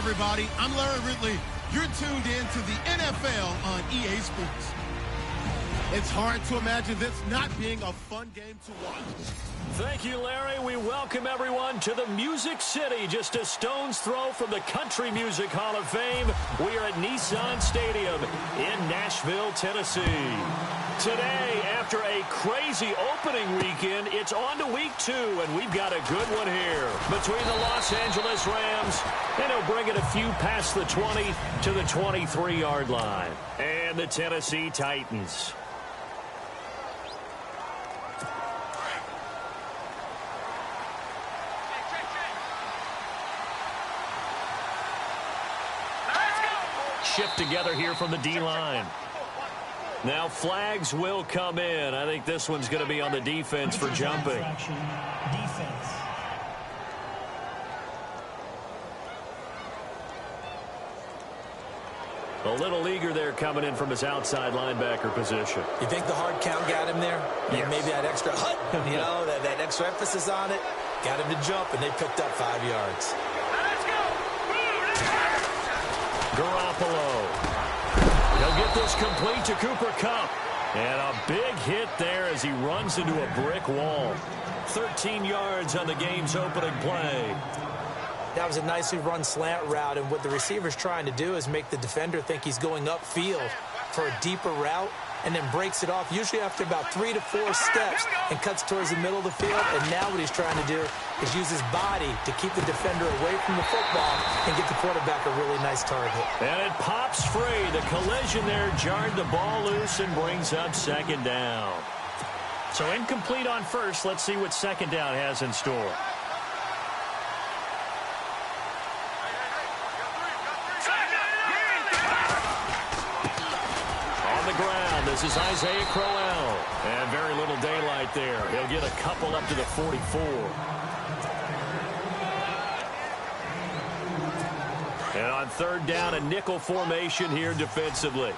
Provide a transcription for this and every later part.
everybody. I'm Larry Ridley. You're tuned in to the NFL on EA Sports. It's hard to imagine this not being a fun game to watch. Thank you, Larry. We welcome everyone to the Music City, just a stone's throw from the Country Music Hall of Fame. We are at Nissan Stadium in Nashville, Tennessee. Today, after a crazy opening weekend, it's on to week 2, and we've got a good one here between the Los Angeles Rams, and he'll bring it a few past the 20 to the 23-yard line, and the Tennessee Titans. Shift together here from the D-line. Now flags will come in. I think this one's going to be on the defense for jumping. A little eager there coming in from his outside linebacker position. You think the hard count got him there? Yes. Maybe that extra hut, that extra emphasis on it, got him to jump, and they picked up 5 yards. Garoppolo. He'll get this complete to Cooper Kupp. And a big hit there as he runs into a brick wall. 13 yards on the game's opening play. That was a nicely run slant route, and what the receiver's trying to do is make the defender think he's going upfield for a deeper route, and then breaks it off, usually after about 3 to 4 steps, and cuts towards the middle of the field. And now what he's trying to do is use his body to keep the defender away from the football and get the quarterback a really nice target. And it pops free. The collision there jarred the ball loose and brings up second down. So incomplete on first. Let's see what second down has in store. This is Isaiah Crowell, and very little daylight there. He'll get a couple up to the 44. And on third down, a nickel formation here defensively.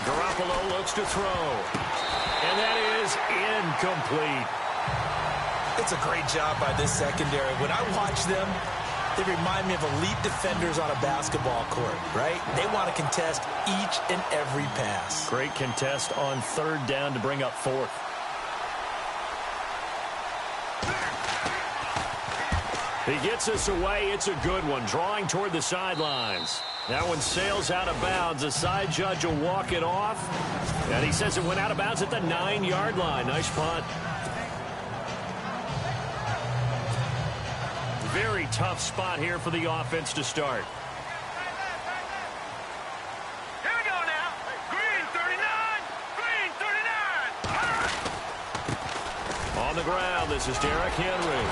Garoppolo looks to throw, and that is incomplete. It's a great job by this secondary. When I watch them, they remind me of elite defenders on a basketball court, right? They want to contest each and every pass. Great contest on third down to bring up fourth. He gets us away. It's a good one. Drawing toward the sidelines. That one sails out of bounds. The side judge will walk it off. And he says it went out of bounds at the 9-yard line. Nice punt. Very tough spot here for the offense to start. Here we go now. Green 39. Green 39. On the ground, this is Derrick Henry.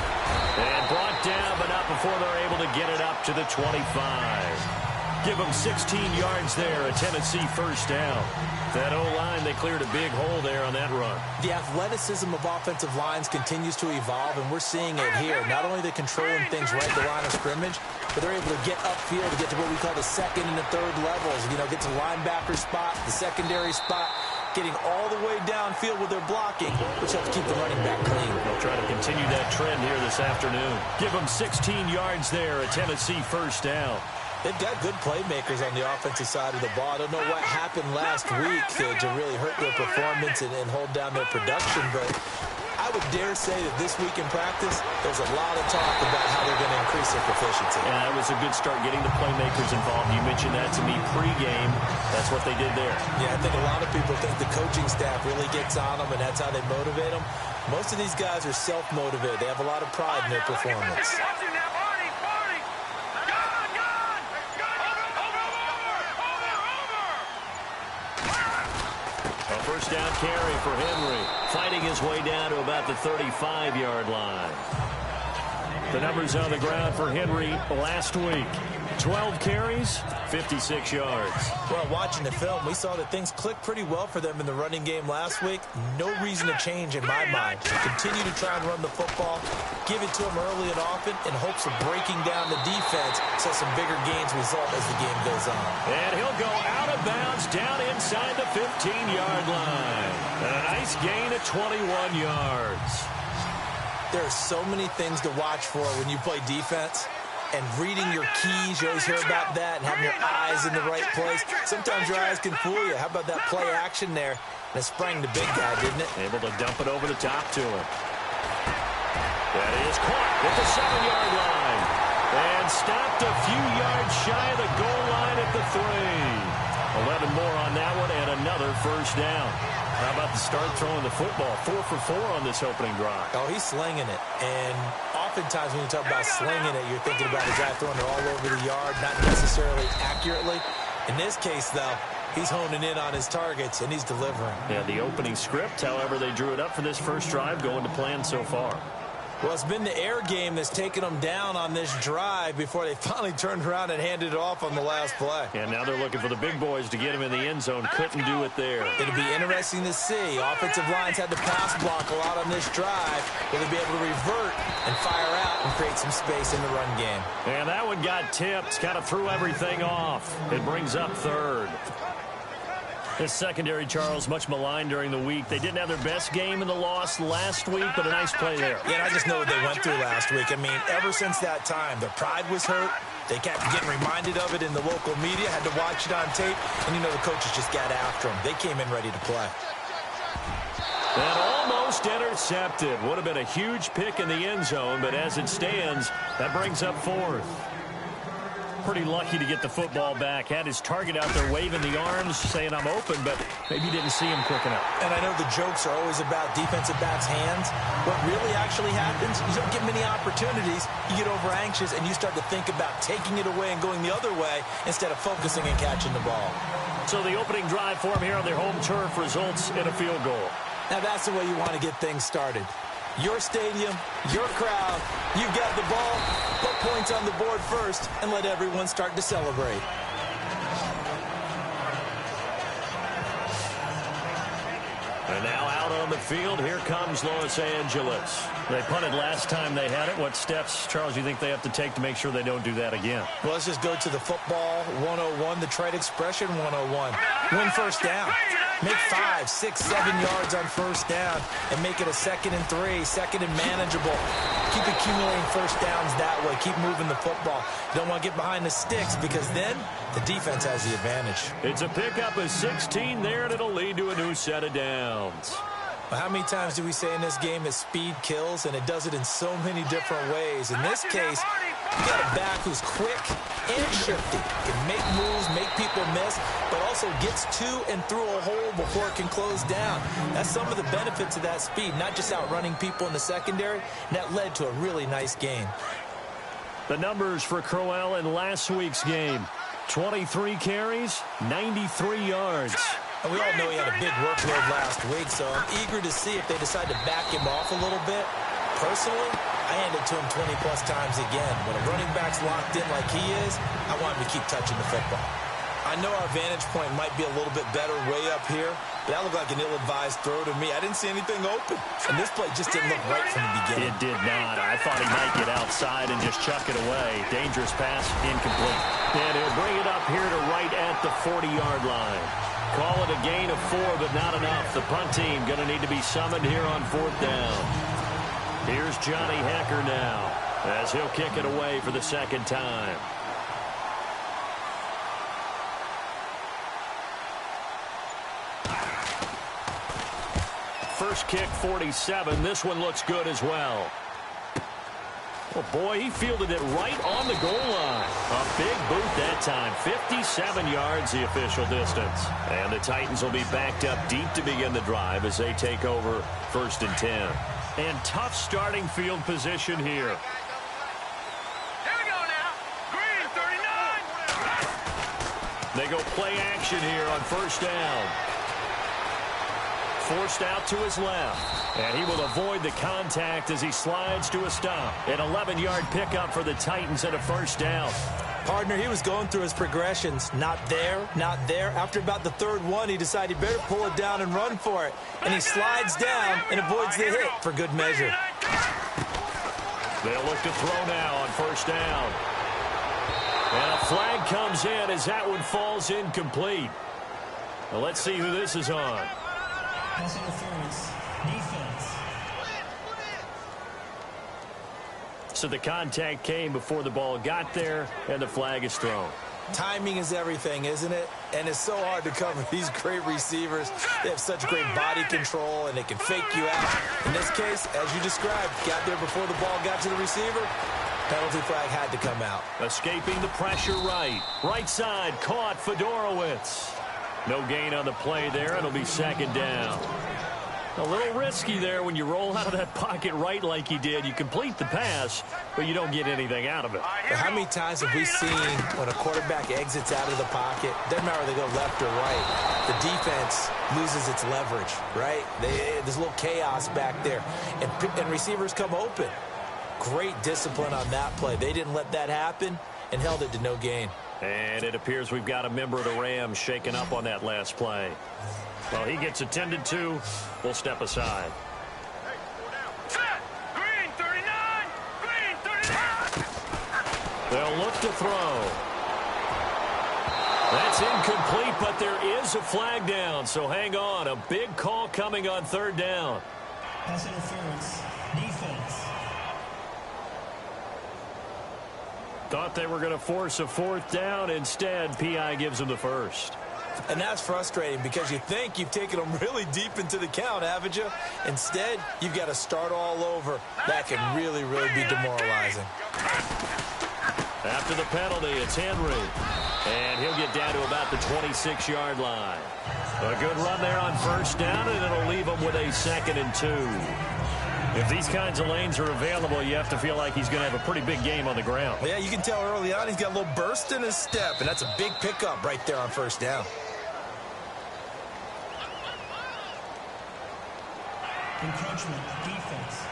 And brought down, but not before they're able to get it up to the 25. Give them 16 yards there, a Tennessee first down. That O-line, they cleared a big hole there on that run. The athleticism of offensive lines continues to evolve, and we're seeing it here. Not only are they controlling things right at the line of scrimmage, but they're able to get upfield to get to what we call the second and the third levels. Get to linebacker spot, the secondary spot, getting all the way downfield with their blocking, which helps keep the running back clean. They'll try to continue that trend here this afternoon. Give them 16 yards there, a Tennessee first down. They've got good playmakers on the offensive side of the ball. I don't know what happened last week to really hurt their performance and hold down their production, but I would dare say that this week in practice, there's a lot of talk about how they're going to increase their proficiency. Yeah, it was a good start getting the playmakers involved. You mentioned that to me pregame. That's what they did there. Yeah, I think a lot of people think the coaching staff really gets on them, and that's how they motivate them. Most of these guys are self-motivated. They have a lot of pride in their performance. First down carry for Henry, fighting his way down to about the 35-yard line. The numbers on the ground for Henry last week. 12 carries, 56 yards. Well, watching the film, we saw that things clicked pretty well for them in the running game last week. No reason to change in my mind. Continue to try and run the football, give it to them early and often in hopes of breaking down the defense so some bigger gains result as the game goes on. And he'll go out of bounds down inside the 15-yard line. And a nice gain of 21 yards. There are so many things to watch for when you play defense. And reading your keys, you always hear about that, and having your eyes in the right place. Sometimes your eyes can fool you. How about that play action there? And it sprang the big guy, didn't it? Able to dump it over the top to him. That is caught at the 7-yard line. And stopped a few yards shy of the goal line at the 3. 11 more on that one, and another first down. How about the start throwing the football? 4 for 4 on this opening drive. Oh, he's slinging it. And oftentimes when you talk about slinging it, you're thinking about a guy throwing it all over the yard, not necessarily accurately. In this case, though, he's honing in on his targets, and he's delivering. Yeah, the opening script, however, they drew it up for this first drive, going to plan so far. Well, it's been the air game that's taken them down on this drive before they finally turned around and handed it off on the last play. And now they're looking for the big boys to get him in the end zone. Couldn't do it there. It'll be interesting to see. Offensive lines had to pass block a lot on this drive. Will they be able to revert and fire out and create some space in the run game? And that one got tipped. Kind of threw everything off. It brings up third. This secondary, Charles, much maligned during the week. They didn't have their best game in the loss last week, but a nice play there. Yeah, and I just know what they went through last week. I mean, ever since that time, their pride was hurt. They kept getting reminded of it in the local media, had to watch it on tape, and, you know, the coaches just got after them. They came in ready to play. And almost intercepted. Would have been a huge pick in the end zone, but as it stands, that brings up fourth. Pretty lucky to get the football back. Had his target out there waving the arms, saying I'm open, but maybe didn't see him quick enough. And I know the jokes are always about defensive backs' hands. What really actually happens, you don't get many opportunities. You get over anxious, and you start to think about taking it away and going the other way instead of focusing and catching the ball. So the opening drive for him here on their home turf results in a field goal. Now that's the way you want to get things started. Your stadium, your crowd, you've got the ball, put points on the board first, and let everyone start to celebrate. And now out on the field, here comes Los Angeles. They punted last time they had it. What steps, Charles, you think they have to take to make sure they don't do that again? Well, let's just go to the football 101, the trade expression 101. Win first down. Make 5, 6, 7 yards on first down and make it a 2nd and 3, 2nd and manageable. Keep accumulating first downs that way. Keep moving the football. You don't want to get behind the sticks because then the defense has the advantage. It's a pickup of 16 there, and it'll lead to a new set of downs. Well, how many times do we say in this game that speed kills, and it does it in so many different ways? In this case, you got a back who's quick and shifty. Can make moves, make people miss, but also gets to and through a hole before it can close down. That's some of the benefits of that speed, not just outrunning people in the secondary. And that led to a really nice game. The numbers for Crowell in last week's game. 23 carries, 93 yards. And we all know he had a big workload last week, so I'm eager to see if they decide to back him off a little bit. Personally, I hand it to him 20-plus times again. When a running back's locked in like he is, I want him to keep touching the football. I know our vantage point might be a little bit better way up here, but that looked like an ill-advised throw to me. I didn't see anything open, and this play just didn't look right from the beginning. It did not. I thought he might get outside and just chuck it away. Dangerous pass, incomplete. And he'll bring it up here to right at the 40-yard line. Call it a gain of 4, but not enough. The punt team going to need to be summoned here on 4th down. Here's Johnny Hecker now as he'll kick it away for the second time. First kick, 47. This one looks good as well. Oh, boy, he fielded it right on the goal line. A big boot that time. 57 yards, the official distance. And the Titans will be backed up deep to begin the drive as they take over 1st and 10. And tough starting field position here. Here we go now. Green, 39. They go play action here on 1st down. Forced out to his left. And he will avoid the contact as he slides to a stop. An 11-yard pickup for the Titans at a 1st down. Partner, he was going through his progressions. Not there, not there. After about the 3rd one, he decided he better pull it down and run for it. And he slides down and avoids the hit for good measure. They'll look to throw now on 1st down. And a flag comes in as that one falls incomplete. Well, let's see who this is on. Pass interference, defense. So the contact came before the ball got there, and the flag is thrown. Timing is everything, isn't it? And it's so hard to cover these great receivers. They have such great body control, and they can fake you out. In this case, as you described, got there before the ball got to the receiver. Penalty flag had to come out. Escaping the pressure right. Right side, caught Fedorowicz. No gain on the play there. It'll be second down. A little risky there when you roll out of that pocket right like he did. You complete the pass, but you don't get anything out of it. But how many times have we seen when a quarterback exits out of the pocket, doesn't matter whether they go left or right, the defense loses its leverage, right? There's a little chaos back there, and receivers come open. Great discipline on that play. They didn't let that happen and held it to no gain. And it appears we've got a member of the Rams shaken up on that last play. Well, he gets attended to. We'll step aside. Green 39! Green 39! They'll look to throw. That's incomplete, but there is a flag down, so hang on. A big call coming on third down. Pass interference. Defense. Thought they were going to force a fourth down. Instead, P.I. gives them the first. And that's frustrating because you think you've taken them really deep into the count, haven't you? Instead, you've got to start all over. That can really, really be demoralizing. After the penalty, it's Henry. And he'll get down to about the 26-yard line. A good run there on first down, and it'll leave him with a 2nd and 2. If these kinds of lanes are available, you have to feel like he's going to have a pretty big game on the ground. Yeah, you can tell early on he's got a little burst in his step, and that's a big pickup right there on first down. Encroachment. Defense.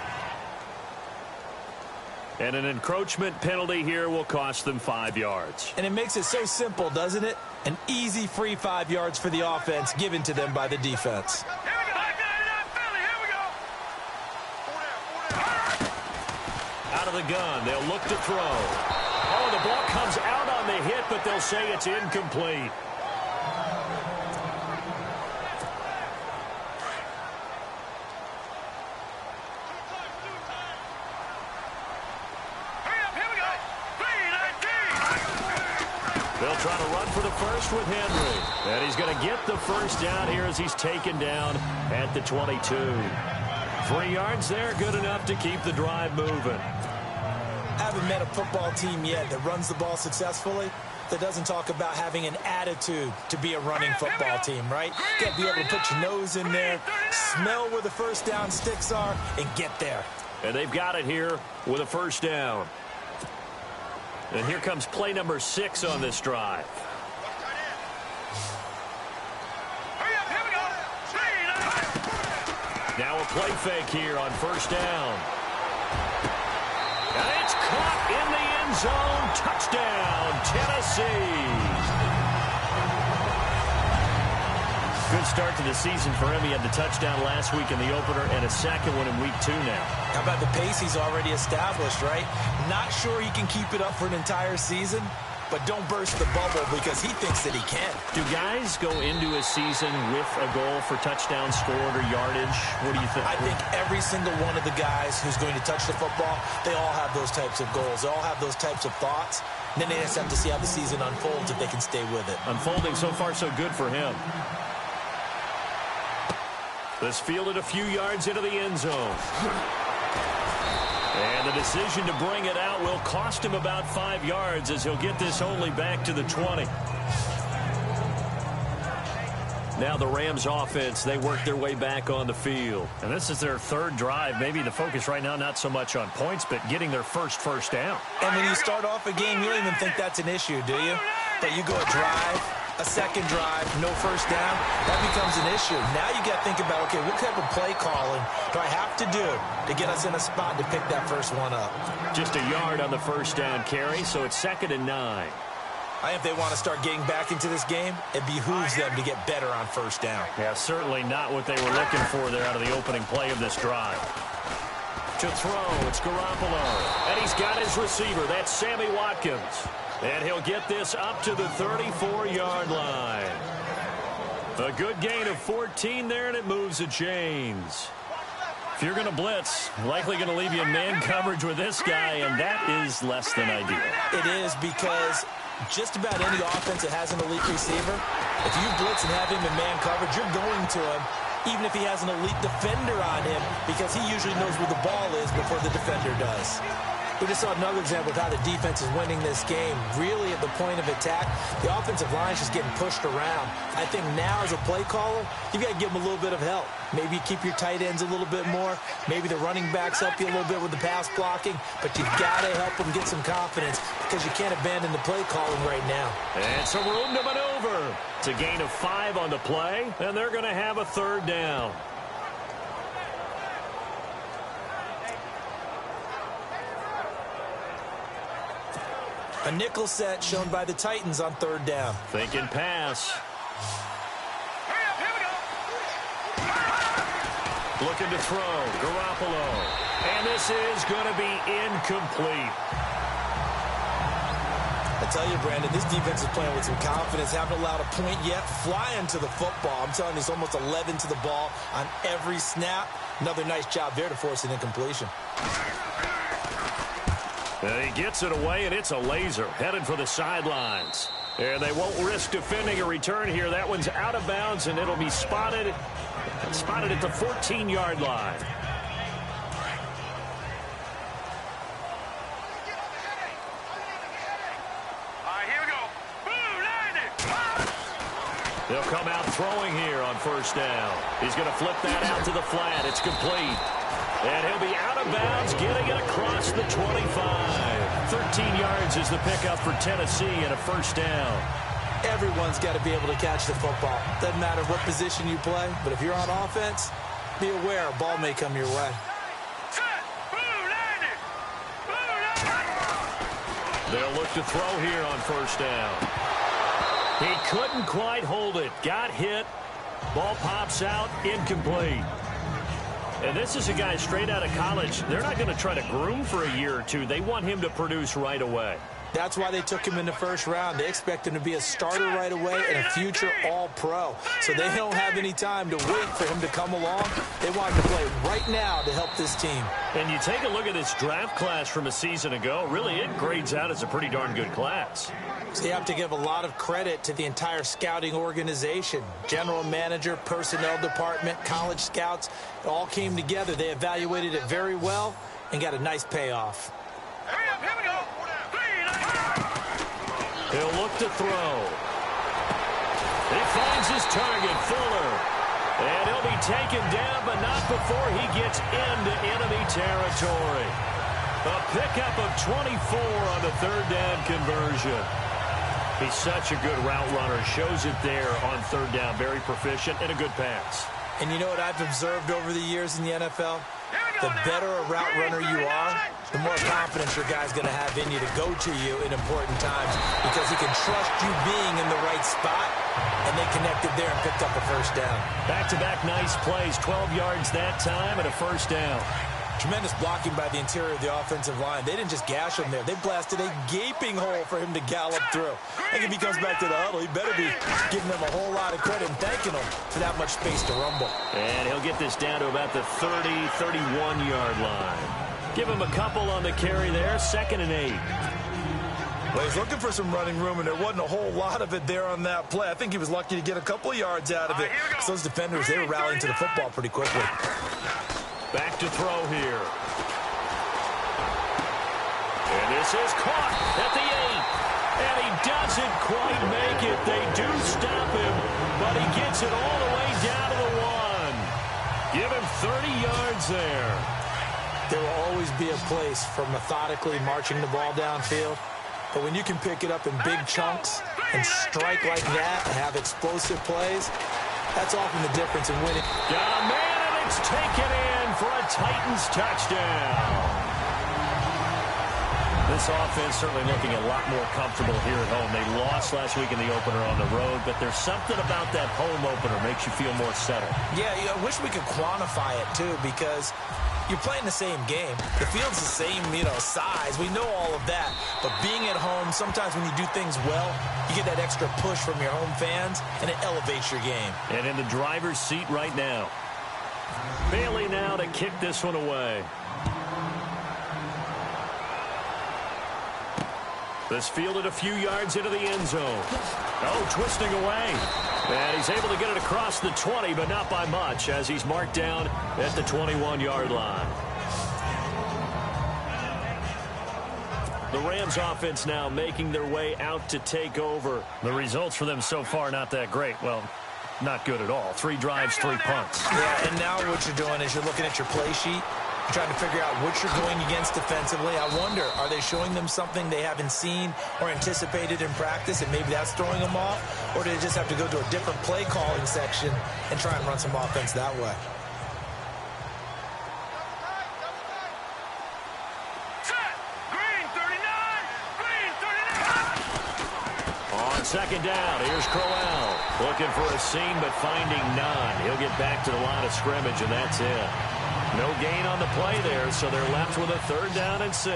And an encroachment penalty here will cost them 5 yards. And it makes it so simple, doesn't it? An easy free 5 yards for the offense given to them by the defense. Here we go. Philly, here we go. Out of the gun, they'll look to throw. Oh, the ball comes out on the hit, but they'll say it's incomplete. They'll try to run for the first with Henry. And he's going to get the first down here as he's taken down at the 22. 3 yards there, good enough to keep the drive moving. I haven't met a football team yet that runs the ball successfully that doesn't talk about having an attitude to be a running football team, right? You got to be able to put your nose in there, smell where the first down sticks are, and get there. And they've got it here with a first down. And here comes play number 6 on this drive. Now a play fake here on first down. And it's caught in the end zone. Touchdown, Tennessee. Good start to the season for him. He had the touchdown last week in the opener and a second one in week 2 now. How about the pace he's already established, right? Not sure he can keep it up for an entire season, but don't burst the bubble because he thinks that he can. Do guys go into a season with a goal for touchdown scored or yardage? What do you think? I think every single one of the guys who's going to touch the football, they all have those types of goals. They all have those types of thoughts. And then they just have to see how the season unfolds if they can stay with it. Unfolding so far so good for him. This fielded a few yards into the end zone. And the decision to bring it out will cost him about 5 yards as he'll get this only back to the 20. Now the Rams offense, they work their way back on the field. And this is their third drive. Maybe the focus right now not so much on points, but getting their first down. And when you start off a game, you don't even think that's an issue, do you? But you go a drive, a second drive, no first down, that becomes an issue. Now you got to think about, okay, what type of play calling do I have to do to get us in a spot to pick that first one up? Just a yard on the first down carry, so it's 2nd and 9. I think if they want to start getting back into this game, it behooves them to get better on first down. Yeah, certainly not what they were looking for there out of the opening play of this drive. To throw, it's Garoppolo. And he's got his receiver. That's Sammy Watkins. And he'll get this up to the 34-yard line. A good gain of 14 there, and it moves the chains. If you're going to blitz, likely going to leave you in man coverage with this guy, and that is less than ideal. It is, because just about any offense that has an elite receiver, if you blitz and have him in man coverage, you're going to him, even if he has an elite defender on him, because he usually knows where the ball is before the defender does. We just saw another example of how the defense is winning this game. Really, at the point of attack, the offensive line is just getting pushed around. I think now, as a play caller, you've got to give them a little bit of help. Maybe keep your tight ends a little bit more. Maybe the running backs help you a little bit with the pass blocking. But you've got to help them get some confidence, because you can't abandon the play calling right now. And some room to maneuver. It's a gain of 5 on the play, and they're going to have a 3rd down. A nickel set shown by the Titans on 3rd down. Thinking pass. Hurry up, here we go. Looking to throw. Garoppolo. And this is going to be incomplete. I tell you, Brandon, this defense is playing with some confidence. Haven't allowed a point yet. Flying to the football. I'm telling you, it's almost 11 to the ball on every snap. Another nice job there to force an incompletion. And he gets it away, and it's a laser headed for the sidelines. And they won't risk defending a return here. That one's out of bounds, and it'll be spotted at the 14-yard line. All right, here we go. Boom, landed. They'll come out throwing here on 1st down. He's going to flip that out to the flat. It's complete. And he'll be out of bounds, getting it across the 25. 13 yards is the pickup for Tennessee and a 1st down. Everyone's got to be able to catch the football. Doesn't matter what position you play, but if you're on offense, be aware a ball may come your way. Set. Boom, landed. Boom, landed. They'll look to throw here on 1st down. He couldn't quite hold it. Got hit. Ball pops out. Incomplete. And this is a guy straight out of college. They're not going to try to groom for a year or two. They want him to produce right away. That's why they took him in the 1st round. They expect him to be a starter right away and a future All-Pro. So they don't have any time to wait for him to come along. They want him to play right now to help this team. And you take a look at this draft class from a season ago. Really, it grades out as a pretty darn good class. So you have to give a lot of credit to the entire scouting organization. General manager, personnel department, college scouts, it all came together. They evaluated it very well and got a nice payoff. Hurry up, here we go. He'll look to throw. He finds his target, Fuller. And he'll be taken down, but not before he gets into enemy territory. A pickup of 24 on the 3rd down conversion. He's such a good route runner. Shows it there on 3rd down. Very proficient and a good pass. And you know what I've observed over the years in the NFL? The better a route runner you are, the more confidence your guy's going to have in you to go to you in important times, because he can trust you being in the right spot, and they connected there and picked up a 1st down. Back-to-back nice plays, 12 yards that time and a 1st down. Tremendous blocking by the interior of the offensive line. They didn't just gash him there. They blasted a gaping hole for him to gallop through. I think if he comes back to the huddle, he better be giving them a whole lot of credit and thanking them for that much space to rumble. And he'll get this down to about the 30, 31-yard line. Give him a couple on the carry there, 2nd and 8. Well, he's looking for some running room, and there wasn't a whole lot of it there on that play. I think he was lucky to get a couple of yards out of it. So those defenders, they were rallying to the football pretty quickly. Back to throw here. And this is caught at the 8. And he doesn't quite make it. They do stop him, but he gets it all the way down to the 1. Give him 30 yards there. There will always be a place for methodically marching the ball downfield. But when you can pick it up in big chunks and strike like that and have explosive plays, that's often the difference in winning. Got a man, and it's taken in for a Titans touchdown. This offense certainly looking a lot more comfortable here at home. They lost last week in the opener on the road, but there's something about that home opener makes you feel more settled. Yeah, I wish we could quantify it, too, because you're playing the same game. The field's the same, size. We know all of that. But being at home, sometimes when you do things well, you get that extra push from your home fans, and it elevates your game. And in the driver's seat right now. Bailey now to kick this one away. This fielded a few yards into the end zone. Oh, twisting away. And he's able to get it across the 20, but not by much, as he's marked down at the 21-yard line. The Rams offense now making their way out to take over. The results for them so far not that great. Well, not good at all. 3 drives, 3 punts. Yeah, and now what you're doing is you're looking at your play sheet, trying to figure out what you're going against defensively. I wonder, are they showing them something they haven't seen or anticipated in practice, and maybe that's throwing them off? Or do they just have to go to a different play calling section and try and run some offense that way? On second down, here's Crowell. Looking for a seam, but finding none. He'll get back to the line of scrimmage, and that's it. No gain on the play there, so they're left with a 3rd down and 6.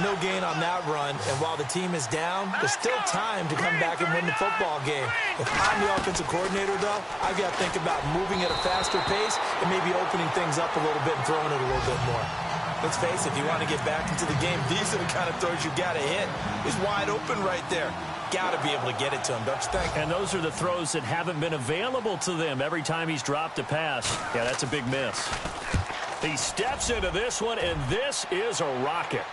No gain on that run, and while the team is down, there's still time to come back and win the football game. If I'm the offensive coordinator, though, I've got to think about moving at a faster pace and maybe opening things up a little bit and throwing it a little bit more. Let's face it, if you want to get back into the game, these are the kind of throws you got to hit. He's wide open right there. Got to be able to get it to him, don't you think? And those are the throws that haven't been available to them every time he's dropped a pass. Yeah, that's a big miss. He steps into this one, and this is a rocket.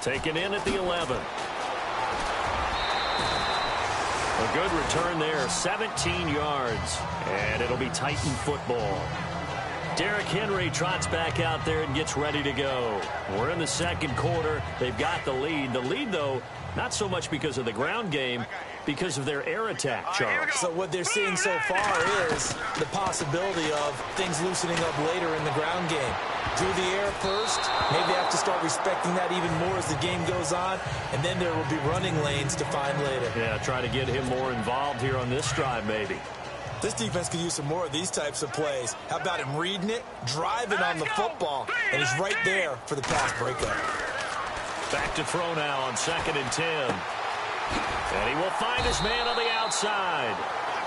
Taken in at the 11. A good return there, 17 yards. And it'll be Titan football. Derrick Henry trots back out there and gets ready to go. We're in the second quarter. They've got the lead. The lead, though, not so much because of the ground game, because of their air attack, Charles. So what they're seeing so far is the possibility of things loosening up later in the ground game. Through the air first, maybe they have to start respecting that even more as the game goes on, and then there will be running lanes to find later. Yeah, try to get him more involved here on this drive, maybe. This defense could use some more of these types of plays. How about him reading it, driving on the football, and he's right there for the pass breakup. Back to throw now on 2nd and 10. And he will find his man on the outside.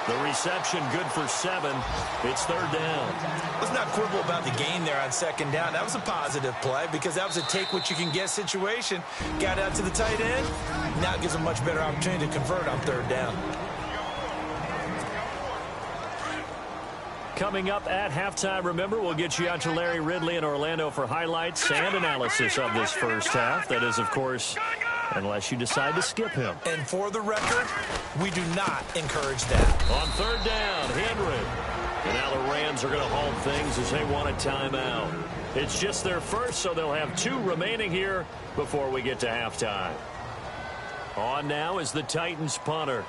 The reception good for 7. It's 3rd down. Let's not quibble about the gain there on 2nd down. That was a positive play because that was a take-what-you-can-get situation. Got out to the tight end. Now it gives him a much better opportunity to convert on 3rd down. Coming up at halftime, remember, we'll get you out to Larry Ridley in Orlando for highlights and analysis of this first half. That is, of course, unless you decide to skip him. And for the record, we do not encourage that. On 3rd down, Henry. And now the Rams are going to halt things as they want a timeout. It's just their first, so they'll have 2 remaining here before we get to halftime. On now is the Titans punter.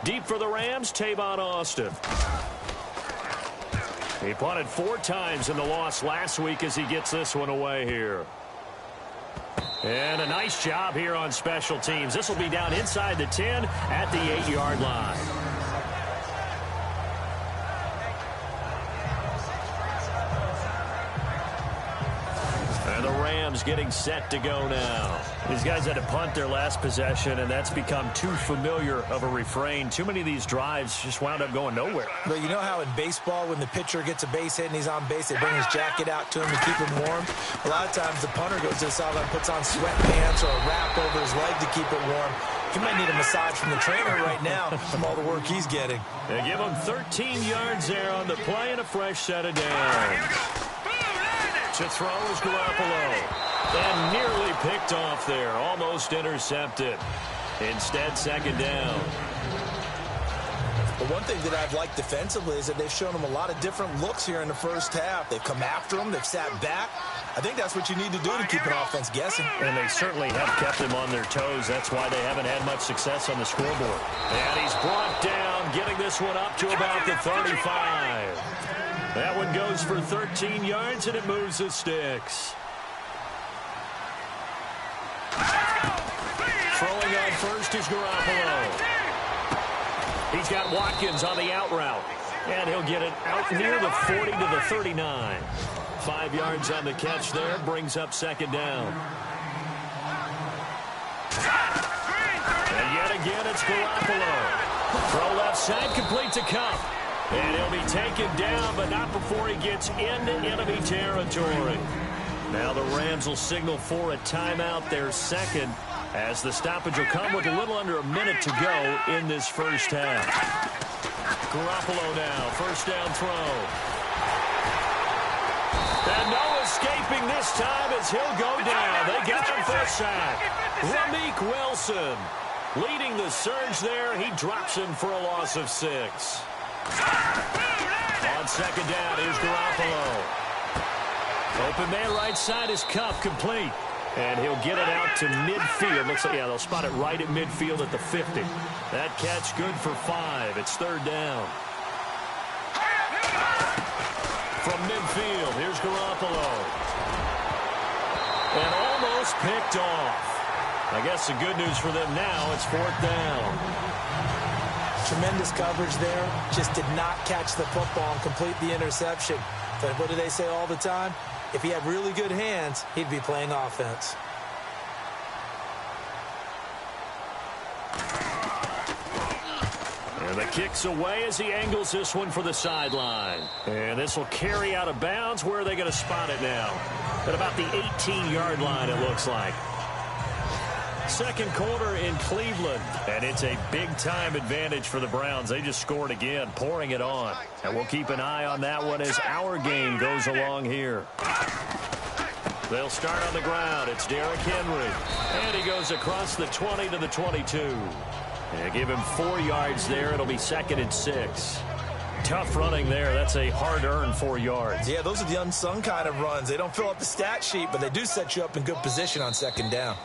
Deep for the Rams, Tavon Austin. He punted 4 times in the loss last week as he gets this one away here. And a nice job here on special teams. This will be down inside the 10 at the 8-yard line. And the Rams getting set to go now. These guys had to punt their last possession, and that's become too familiar of a refrain. Too many of these drives just wound up going nowhere. But you know how in baseball, when the pitcher gets a base hit and he's on base, they bring his jacket out to him to keep him warm? A lot of times the punter goes to the sideline, puts on sweatpants or a wrap over his leg to keep it warm. He might need a massage from the trainer right now from all the work he's getting. They give him 13 yards there on the play and a fresh set of downs. To throw is Garoppolo. And nearly picked off there. Almost intercepted. Instead, 2nd down. But one thing that I've liked defensively is that they've shown him a lot of different looks here in the first half. They've come after him. They've sat back. I think that's what you need to do to keep an offense guessing. And they certainly have kept them on their toes. That's why they haven't had much success on the scoreboard. And he's brought down, getting this one up to about the 35. That one goes for 13 yards, and it moves the sticks. Throwing on first is Garoppolo. He's got Watkins on the out route. And he'll get it out near the 40 to the 39. 5 yards on the catch there, brings up 2nd down. And yet again, it's Garoppolo. Throw left side, complete to Cup. And he'll be taken down, but not before he gets into enemy territory. Now the Rams will signal for a timeout, their second, as the stoppage will come with a little under a minute to go in this first half. Garoppolo now, first down throw. And no escaping this time as he'll go down. They got him for a sack. Ramik Wilson leading the surge there. He drops him for a loss of 6. On second down, here's Garoppolo. Open man right side is Kupp, complete. And he'll get it out to midfield. Looks like, yeah, they'll spot it right at midfield at the 50. That catch good for 5. It's third down. From midfield, here's Garoppolo. And almost picked off. I guess the good news for them now, it's fourth down. Tremendous coverage there. Just did not catch the football and complete the interception. But what do they say all the time? If he had really good hands, he'd be playing offense. And the kick's away as he angles this one for the sideline. And this will carry out of bounds. Where are they going to spot it now? At about the 18-yard line, it looks like. Second quarter in Cleveland, and it's a big-time advantage for the Browns. They just scored again, pouring it on. And we'll keep an eye on that one as our game goes along here. They'll start on the ground. It's Derrick Henry. And he goes across the 20 to the 22. And give him 4 yards there. It'll be second and 6. Tough running there. That's a hard-earned 4 yards. Yeah, those are the unsung kind of runs. They don't fill up the stat sheet, but they do set you up in good position on second down.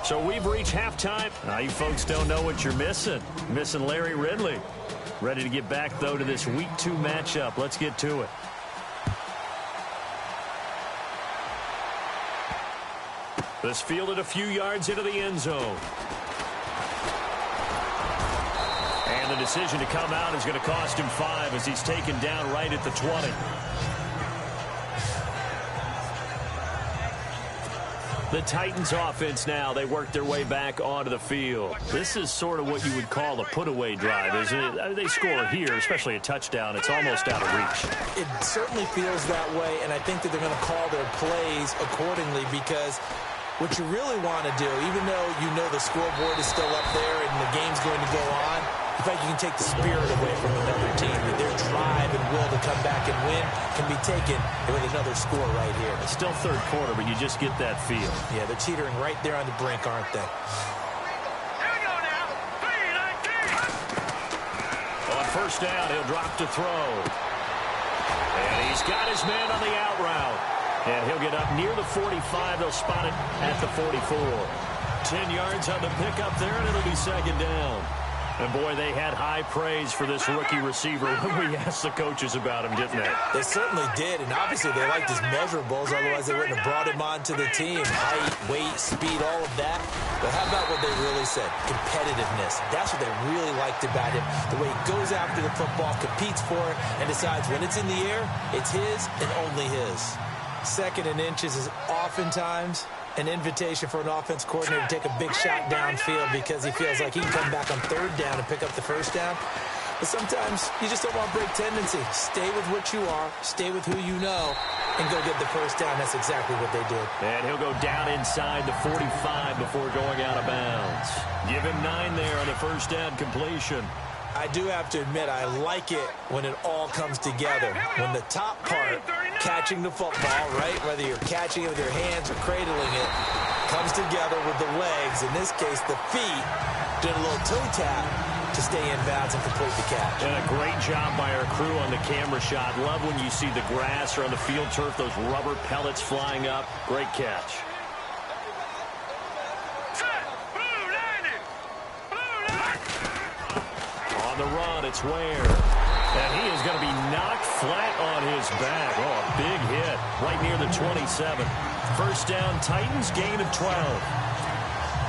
So we've reached halftime. Now you folks don't know what you're missing. Missing Larry Ridley. Ready to get back, though, to this Week 2 matchup. Let's get to it. This fielded a few yards into the end zone. And the decision to come out is going to cost him 5 as he's taken down right at the 20. The Titans offense now, they work their way back onto the field. This is sort of what you would call a put-away drive, isn't it? I mean, they score here, especially a touchdown. It's almost out of reach. It certainly feels that way, and I think that they're going to call their plays accordingly because what you really want to do, even though you know the scoreboard is still up there and the game's going to go on, in fact, you can take the spirit away from another team. That their drive and will to come back and win can be taken with another score right here. It's still third quarter, but you just get that feel. Yeah, they're teetering right there on the brink, aren't they? Here we go now. 3-19. On first down, he'll drop to throw. And he's got his man on the out route. And he'll get up near the 45. They'll spot it at the 44. 10 yards on the pickup there, and it'll be second down. And, boy, they had high praise for this rookie receiver when we asked the coaches about him, didn't they? They certainly did, and obviously they liked his measurables, otherwise they wouldn't have brought him onto the team. Height, weight, speed, all of that. But how about what they really said? Competitiveness. That's what they really liked about him. The way he goes after the football, competes for it, and decides when it's in the air, it's his and only his. Second and inches is oftentimes an invitation for an offense coordinator to take a big shot downfield because he feels like he can come back on third down and pick up the first down. But sometimes you just don't want break tendency. Stay with what you are, stay with who you know, and go get the first down. That's exactly what they did. And he'll go down inside the 45 before going out of bounds. Give him 9 there on the first down completion. I do have to admit, I like it when it all comes together. When the top part, catching the football, right, whether you're catching it with your hands or cradling it, comes together with the legs, in this case the feet, did a little toe tap to stay in bounds and complete the catch. And a great job by our crew on the camera shot. Love when you see the grass or on the field turf, those rubber pellets flying up. Great catch. On the run, it's Ware. And he is going to be knocked flat on his back. Oh, a big hit right near the 27. First down, Titans, gain of 12.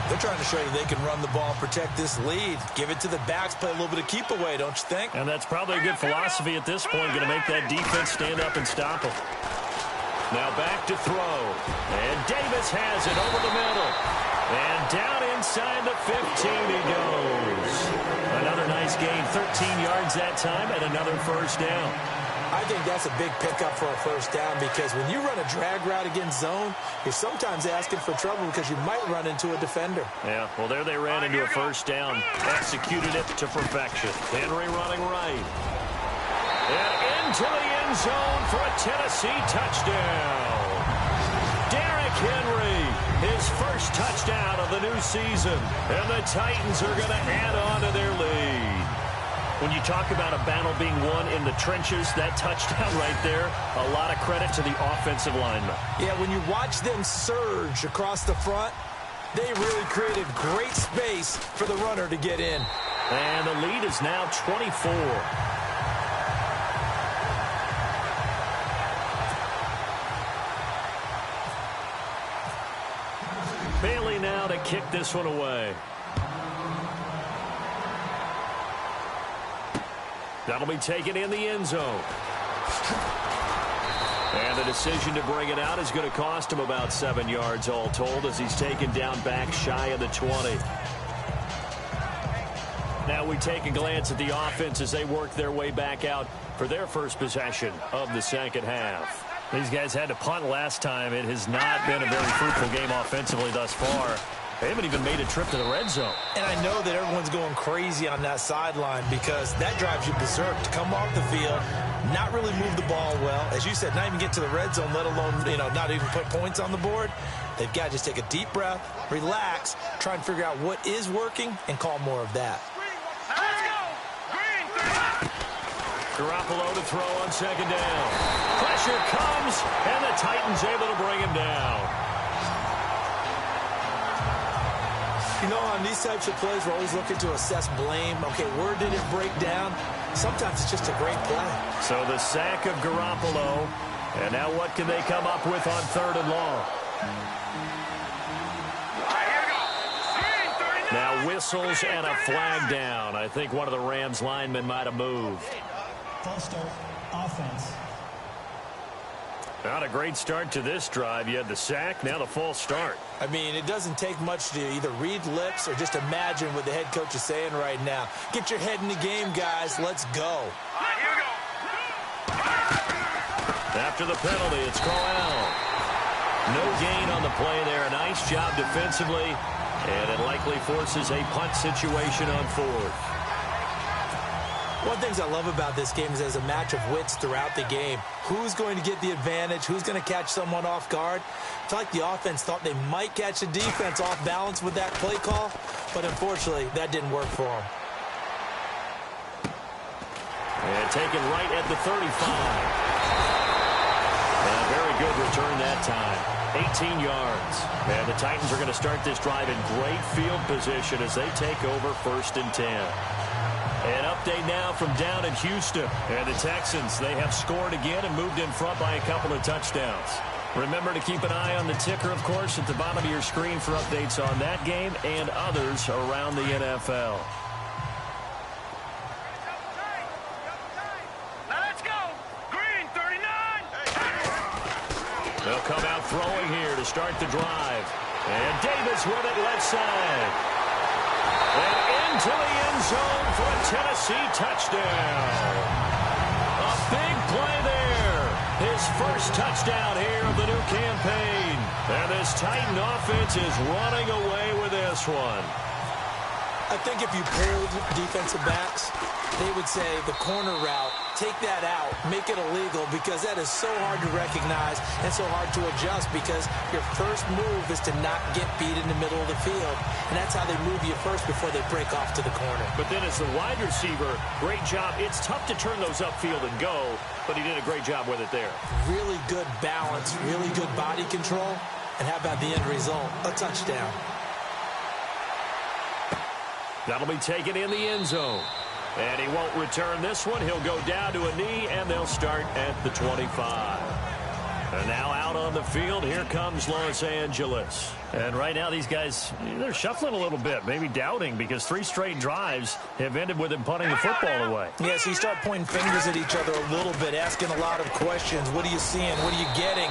They're trying to show you they can run the ball and protect this lead. Give it to the backs, play a little bit of keep away, don't you think? And that's probably a good philosophy at this point, going to make that defense stand up and stop them. Now back to throw. And Davis has it over the middle. And down inside the 15 he goes. Another nice gain, 13 yards that time, and another first down. I think that's a big pickup for a first down because when you run a drag route against zone, you're sometimes asking for trouble because you might run into a defender. Yeah, well, there they ran into a first down. Executed it to perfection. Henry running right. And into the end zone for a Tennessee touchdown. Derrick Henry, his first touchdown of the new season. And the Titans are going to add on to their lead. When you talk about a battle being won in the trenches, that touchdown right there, a lot of credit to the offensive linemen. Yeah, when you watch them surge across the front, they really created great space for the runner to get in. And the lead is now 24. Bailey now to kick this one away. That'll be taken in the end zone. And the decision to bring it out is going to cost him about 7 yards all told as he's taken down back shy of the 20. Now we take a glance at the offense as they work their way back out for their first possession of the second half. These guys had to punt last time. It has not been a very fruitful game offensively thus far. They haven't even made a trip to the red zone. And I know that everyone's going crazy on that sideline because that drives you berserk to come off the field, not really move the ball well. As you said, not even get to the red zone, let alone, not even put points on the board. They've got to just take a deep breath, relax, try and figure out what is working, and call more of that. Let's go! Green, Garoppolo to throw on second down. Pressure comes, and the Titans able to bring him down. On these types of plays, we're always looking to assess blame. Okay, where did it break down? Sometimes it's just a great play. So the sack of Garoppolo. And now what can they come up with on third and long? Now whistles and a flag down. I think one of the Rams linemen might have moved. False start, offense. Not a great start to this drive. You had the sack, now the false start. I mean, it doesn't take much to either read lips or just imagine what the head coach is saying right now. Get your head in the game, guys. Let's go. After the penalty, it's Crowell. No gain on the play there. A nice job defensively, and it likely forces a punt situation on fourth. One of the things I love about this game is there's a match of wits throughout the game. Who's going to get the advantage? Who's going to catch someone off guard? I feel like the offense thought they might catch the defense off balance with that play call, but unfortunately, that didn't work for them. And taken right at the 35. And a very good return that time. 18 yards. And the Titans are going to start this drive in great field position as they take over 1st and 10. An update now from down in Houston. And the Texans, they have scored again and moved in front by a couple of touchdowns. Remember to keep an eye on the ticker, of course, at the bottom of your screen for updates on that game and others around the NFL. Now let's go! Green, 39! They'll come out throwing here to start the drive. And Davis with it left side. And into the end zone for a Tennessee touchdown. A big play there. His first touchdown here of the new campaign. And this Titan offense is running away with this one. I think if you polled defensive backs, they would say the corner route, take that out, make it illegal, because that is so hard to recognize and so hard to adjust because your first move is to not get beat in the middle of the field. And that's how they move you first before they break off to the corner. But then as the wide receiver, great job. It's tough to turn those upfield and go, but he did a great job with it there. Really good balance, really good body control. And how about the end result? A touchdown. That'll be taken in the end zone. And he won't return this one. He'll go down to a knee, and they'll start at the 25. And now out on the field, here comes Los Angeles. And right now, these guys, they're shuffling a little bit, maybe doubting, because 3 straight drives have ended with them punting the football away. Yeah, so you start pointing fingers at each other a little bit, asking a lot of questions. What are you seeing? What are you getting?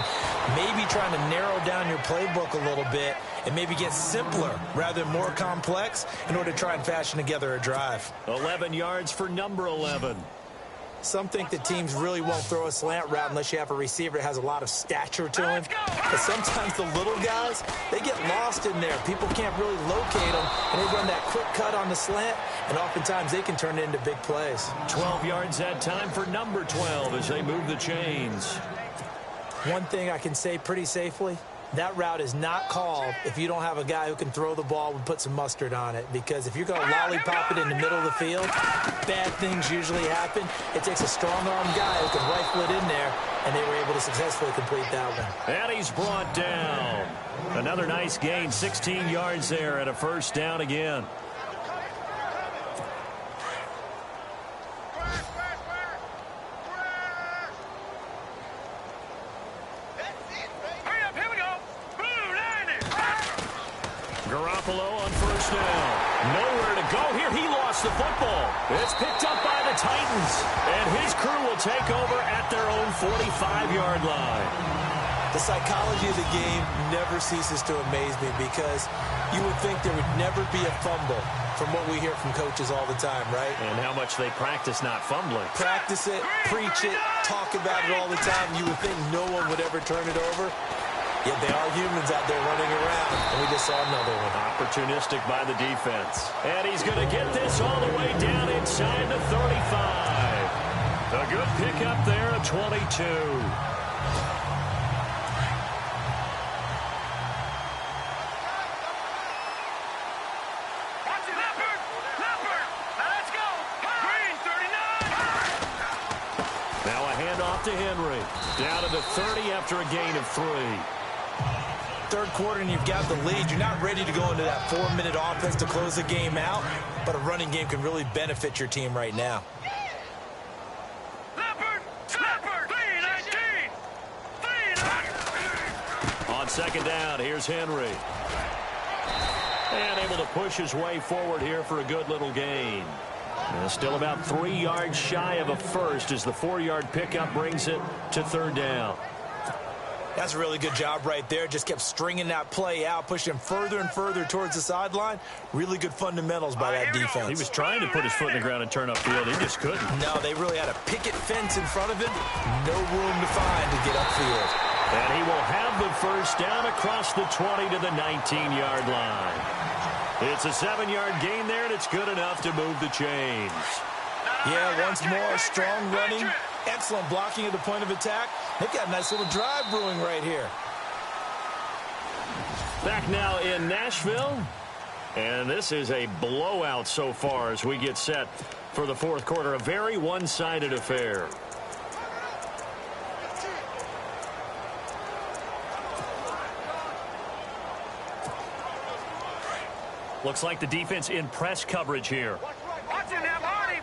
maybe trying to narrow down your playbook a little bit and maybe get simpler rather than more complex in order to try and fashion together a drive. 11 yards for number 11. Some think that teams really won't throw a slant route unless you have a receiver that has a lot of stature to him. But sometimes the little guys, they get lost in there. People can't really locate them, and they run that quick cut on the slant, and oftentimes they can turn it into big plays. 12 yards that time for number 12 as they move the chains. One thing I can say pretty safely, that route is not called if you don't have a guy who can throw the ball and put some mustard on it. Because if you're going to lollipop it in the middle of the field, bad things usually happen. It takes a strong-arm guy who can rifle it in there, and they were able to successfully complete that one. And he's brought down. Another nice gain, 16 yards there and a first down again. On first down. Nowhere to go here. He lost the football. It's picked up by the Titans. And his crew will take over at their own 45-yard line. The psychology of the game never ceases to amaze me because you would think there would never be a fumble from what we hear from coaches all the time, right? And how much they practice not fumbling. Practice it, preach it, talk about it all the time. You would think no one would ever turn it over. Yet they are humans out there running around, and we just saw another one. Opportunistic by the defense. And he's going to get this all the way down inside the 35. A good pickup there at 22. Now a handoff to Henry. Down to the 30 after a gain of 3. Third quarter and you've got the lead. You're not ready to go into that 4-minute offense to close the game out, but a running game can really benefit your team right now. On second down, here's Henry. And able to push his way forward here for a good little gain. And still about 3 yards shy of a first as the 4-yard pickup brings it to third down. That's a really good job right there. Just kept stringing that play out, pushing him further and further towards the sideline. Really good fundamentals by that defense. He was trying to put his foot in the ground and turn upfield. He just couldn't. No, they really had a picket fence in front of him. No room to find to get upfield. And he will have the first down across the 20 to the 19-yard line. It's a 7-yard gain there, and it's good enough to move the chains. Yeah, once more, strong running. Excellent blocking at the point of attack. They've got a nice little drive brewing right here. Back now in Nashville. And this is a blowout so far as we get set for the fourth quarter. A very one-sided affair. Looks like the defense in press coverage here. Watch it now, Barney.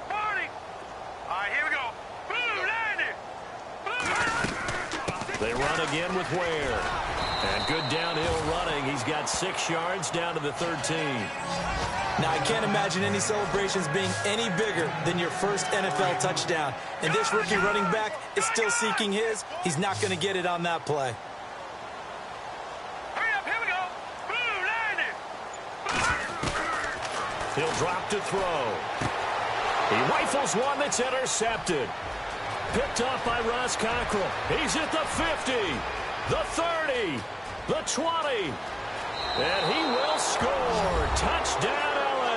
All right, here we go. They run again with Ware. And good downhill running. He's got 6 yards down to the 13. Now, I can't imagine any celebrations being any bigger than your first NFL touchdown. And this rookie running back is still seeking his. He's not going to get it on that play. Hurry up, here we go. He'll drop to throw. He rifles one that's intercepted. Picked off by Ross Cockrell. He's at the 50, the 30, the 20. And he will score. Touchdown, L.A.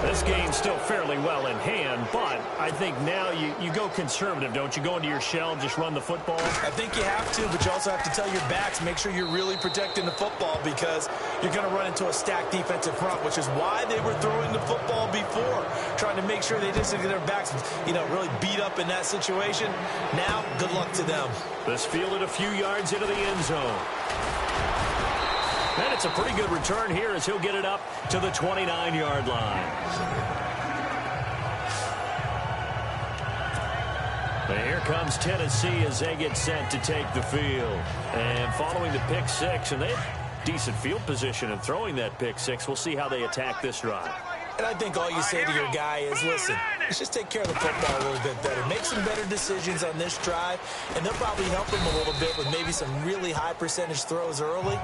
This game's still fairly well in hand, but I think now you go conservative, don't you? Go into your shell, just run the football. I think you have to, but you also have to tell your backs, make sure you're really protecting the football because you're going to run into a stacked defensive front, which is why they were throwing the football before, trying to make sure they just get their backs, really beat up in that situation. Now, good luck to them. This fielded a few yards into the end zone. And it's a pretty good return here as he'll get it up to the 29-yard line. And here comes Tennessee as they get set to take the field. And following the pick six, and they have decent field position and throwing that pick six. We'll see how they attack this drive. And I think all you say to your guy is, listen, Let's just take care of the football a little bit better. Make some better decisions on this drive, and they'll probably help him a little bit with maybe some really high percentage throws early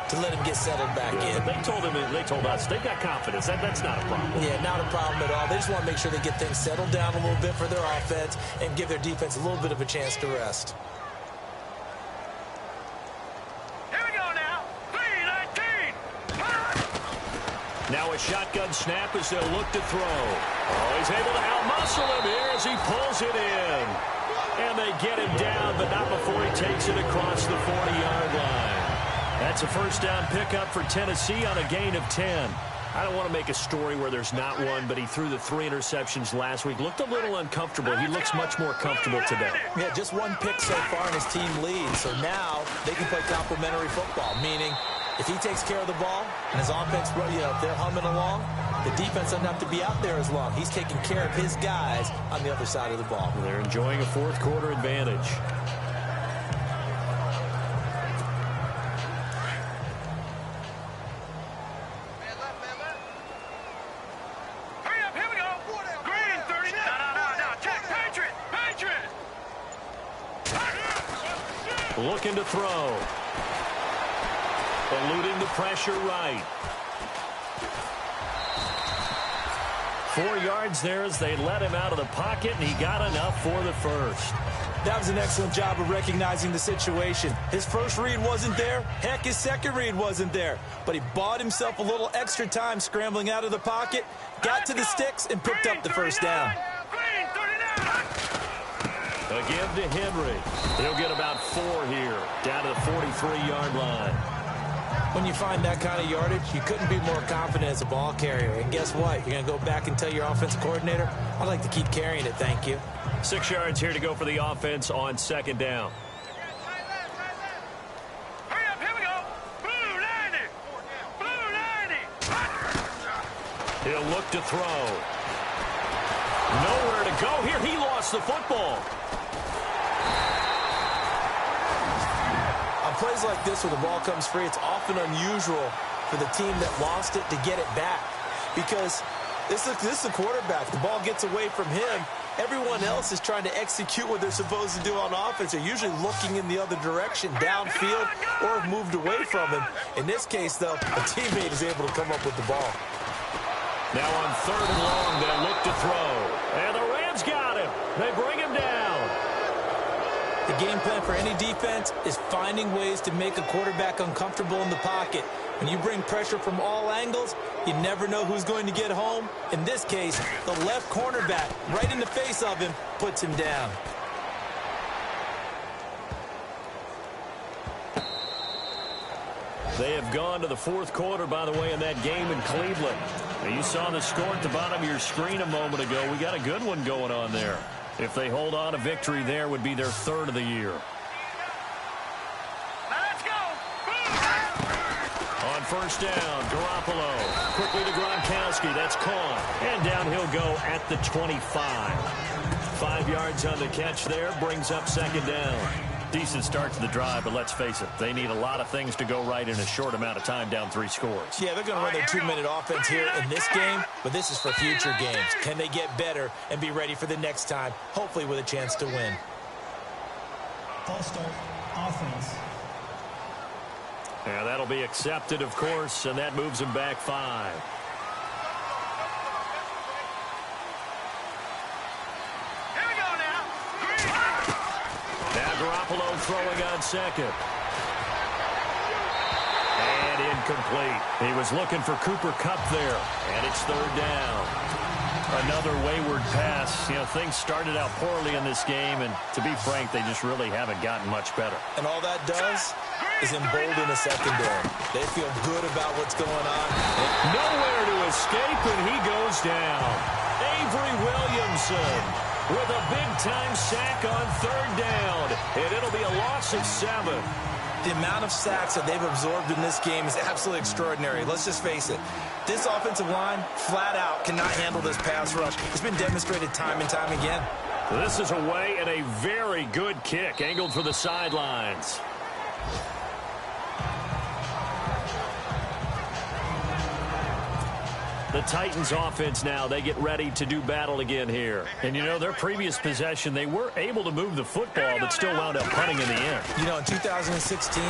to let him get settled back in. They told us they've got confidence. That's not a problem. Yeah, not a problem at all. They just want to make sure they get things settled down a little bit for their offense and give their defense a little bit of a chance to rest. Now a shotgun snap as they'll look to throw. Oh, he's able to outmuscle him here as he pulls it in. And they get him down, but not before he takes it across the 40-yard line. That's a first down pickup for Tennessee on a gain of 10. I don't want to make a story where there's not one, but he threw the 3 interceptions last week. Looked a little uncomfortable. He looks much more comfortable today. Yeah, just 1 pick so far and his team leads. So now they can play complementary football, meaning if he takes care of the ball and his offense, if they're humming along, the defense doesn't have to be out there as long. He's taking care of his guys on the other side of the ball. They're enjoying a fourth-quarter advantage. Looking to throw. Eluding the pressure right. 4 yards there as they let him out of the pocket, and he got enough for the first. That was an excellent job of recognizing the situation. His first read wasn't there. Heck, his second read wasn't there. But he bought himself a little extra time scrambling out of the pocket, got to the sticks, and picked up the first down. Again to Henry. He'll get about 4 here, down to the 43-yard line. When you find that kind of yardage, you couldn't be more confident as a ball carrier. And guess what? You're going to go back and tell your offensive coordinator, I'd like to keep carrying it, thank you. 6 yards here to go for the offense on second down. Hurry up, here we go. Blue 90. Blue 90. He'll look to throw. Nowhere to go here. He lost the football. On plays like this where the ball comes free, it's often unusual for the team that lost it to get it back. Because this is the quarterback. The ball gets away from him. Everyone else is trying to execute what they're supposed to do on offense. They're usually looking in the other direction, downfield, or have moved away from him. In this case, though, a teammate is able to come up with the ball. Now on 3rd and long, they'll look to throw. And the Rams got him. They bring him down. The game plan for any defense is finding ways to make a quarterback uncomfortable in the pocket. When you bring pressure from all angles, you never know who's going to get home. In this case, the left cornerback, right in the face of him, puts him down. They have gone to the 4th quarter, by the way, in that game in Cleveland. Now, you saw the score at the bottom of your screen a moment ago. We got a good one going on there. If they hold on, a victory there would be their 3rd of the year. Let's go. On first down, Garoppolo. Quickly to Gronkowski. That's caught. And down he'll go at the 25. 5 yards on the catch there. Brings up second down. Decent start to the drive, but let's face it, they need a lot of things to go right in a short amount of time, down 3 scores. Yeah, they're going to run their 2-minute offense here in this game, but this is for future games. Can they get better and be ready for the next time, hopefully with a chance to win? False start, offense. Yeah, that'll be accepted, of course, and that moves them back 5. Garoppolo throwing on second. And incomplete. He was looking for Cooper Kupp there. And it's 3rd down. Another wayward pass. You know, things started out poorly in this game, and to be frank, they just really haven't gotten much better. And all that does is embolden the secondary. They feel good about what's going on. Nowhere to escape, and he goes down. Avery Williamson with a big-time sack on 3rd down, and it'll be a loss of 7. The amount of sacks that they've absorbed in this game is absolutely extraordinary. Let's just face it. This offensive line, flat out, cannot handle this pass rush. It's been demonstrated time and time again. This is away and a very good kick, angled for the sidelines. The Titans offense now, they get ready to do battle again here. And, you know, their previous possession, they were able to move the football, but still wound up punting in the end. You know, in 2016,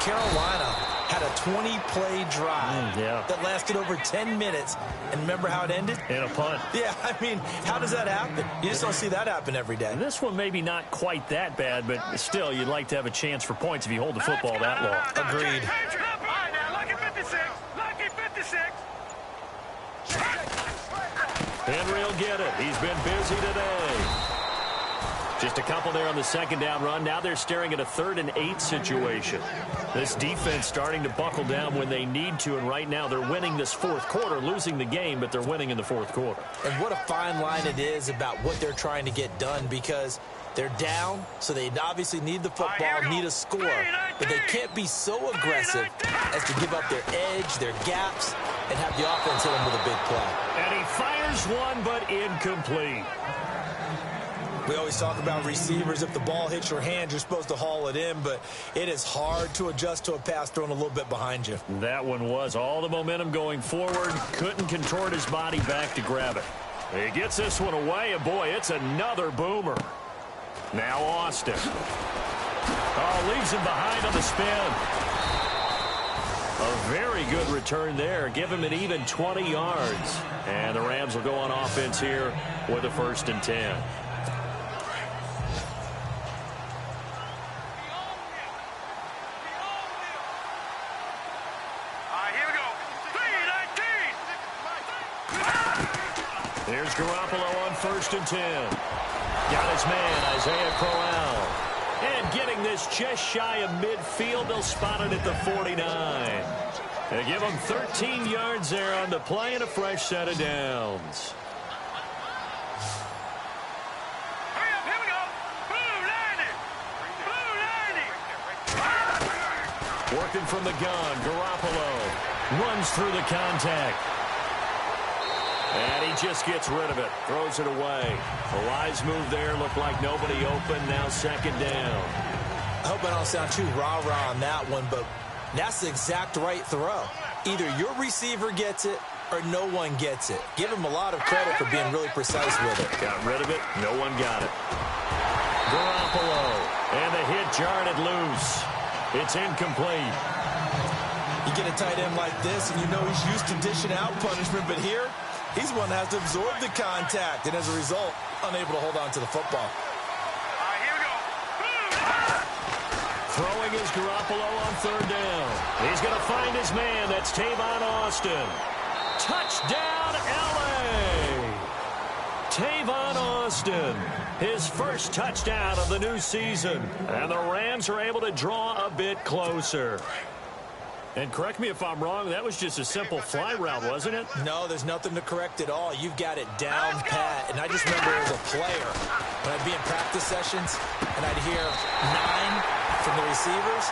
Carolina had a 20-play drive that lasted over 10 minutes. And remember how it ended? In a punt. Yeah, I mean, how does that happen? You just don't see that happen every day. And this one maybe not quite that bad, but still, you'd like to have a chance for points if you hold the football that long. Agreed. Henry will get it. He's been busy today. Just a couple there on the second down run. Now they're staring at a 3rd and 8 situation. This defense starting to buckle down when they need to, and right now they're winning this fourth quarter, losing the game, but they're winning in the fourth quarter. And what a fine line it is about what they're trying to get done, because they're down, so they obviously need the football, need a score, but they can't be so aggressive as to give up their edge, their gaps, and have the offense hit them with a big play. And he fires one, but incomplete. We always talk about receivers. If the ball hits your hand, you're supposed to haul it in, but it is hard to adjust to a pass thrown a little bit behind you. That one was all the momentum going forward. Couldn't contort his body back to grab it. He gets this one away, and boy, it's another boomer. Now Austin. Oh, leaves him behind on the spin. A very good return there. Give him an even 20 yards. And the Rams will go on offense here with a 1st and 10. Here's Garoppolo on 1st and 10. Got his man, Isaiah Crowell. And getting this just shy of midfield, they'll spot it at the 49. They give him 13 yards there on the play and a fresh set of downs. Here we go. Blue 90. Blue 90. Working from the gun, Garoppolo runs through the contact. And he just gets rid of it, throws it away. A wise move there, looked like nobody open, now 2nd down. I hope I don't sound too rah-rah on that one, but that's the exact right throw. Either your receiver gets it or no one gets it. Give him a lot of credit for being really precise with it. Got rid of it, no one got it. Garoppolo, and the hit jarred it loose. It's incomplete. You get a tight end like this, and you know he's used to dishing out punishment, but here, he's one that has to absorb the contact, and as a result, unable to hold on to the football. Here we go. Throwing is Garoppolo on 3rd down. He's going to find his man. That's Tavon Austin. Touchdown, L.A. Tavon Austin, his first touchdown of the new season. And the Rams are able to draw a bit closer. And correct me if I'm wrong, that was just a simple fly route, wasn't it? No, there's nothing to correct at all. You've got it down pat. And I just remember as a player, when I'd be in practice sessions and I'd hear 9 from the receivers,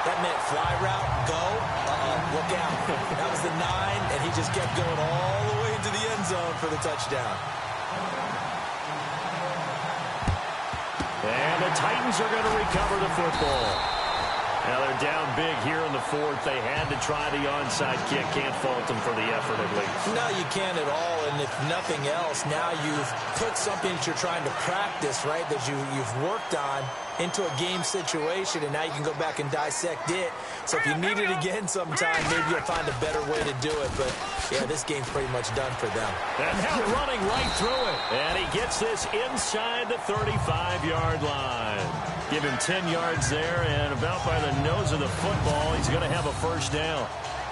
that meant fly route, go, look out. That was the 9, and he just kept going all the way into the end zone for the touchdown. And the Titans are going to recover the football. Now they're down big here in the 4th. They had to try the onside kick. Can't fault them for the effort at least. No, you can't at all. And if nothing else, now you've put something that you're trying to practice, right, that you've worked on into a game situation, and now you can go back and dissect it. So if you need it again sometime, maybe you'll find a better way to do it. But, yeah, this game's pretty much done for them. And now running right through it. And he gets this inside the 35-yard line. Give him 10 yards there, and about by the nose of the football, he's going to have a 1st down.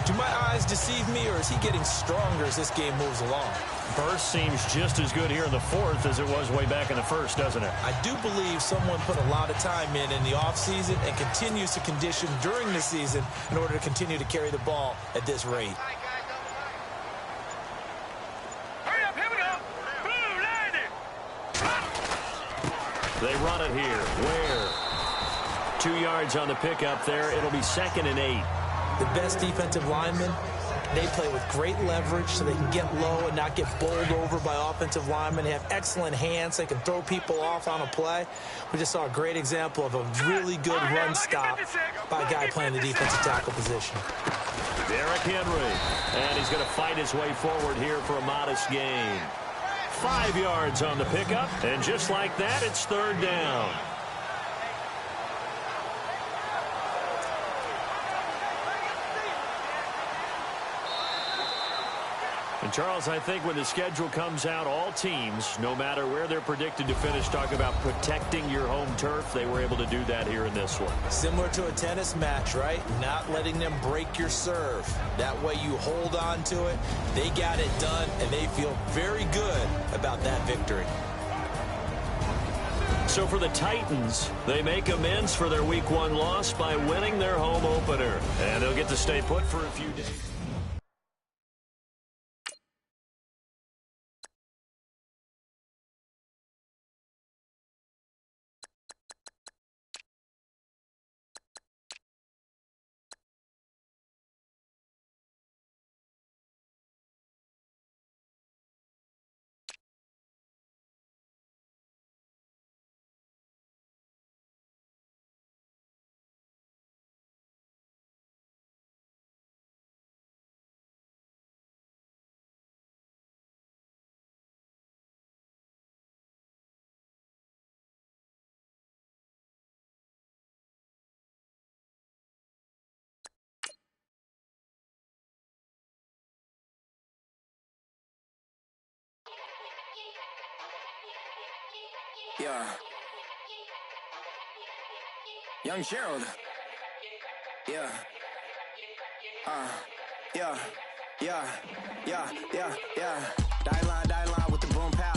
Do my eyes deceive me, or is he getting stronger as this game moves along? Burst seems just as good here in the 4th as it was way back in the 1st, doesn't it? I do believe someone put a lot of time in the offseason and continues to condition during the season in order to continue to carry the ball at this rate. Hurry up, here we go. Blue 90. They run it here. Where? 2 yards on the pickup there. It'll be 2nd and 8. The best defensive lineman They play with great leverage so they can get low and not get bowled over by offensive linemen. They have excellent hands. They can throw people off on a play. We just saw a great example of a really good run stop by a guy playing the defensive tackle position. Derrick Henry, and he's going to fight his way forward here for a modest gain. 5 yards on the pickup, and just like that, it's third down. And Charles, I think when the schedule comes out, all teams, no matter where they're predicted to finish, talk about protecting your home turf. They were able to do that here in this one. Similar to a tennis match, right? Not letting them break your serve. That way you hold on to it. They got it done, and they feel very good about that victory. So for the Titans, they make amends for their Week 1 loss by winning their home opener. And they'll get to stay put for a few days. Yeah. Young Gerald. Yeah. Yeah. Die line with the boom pow.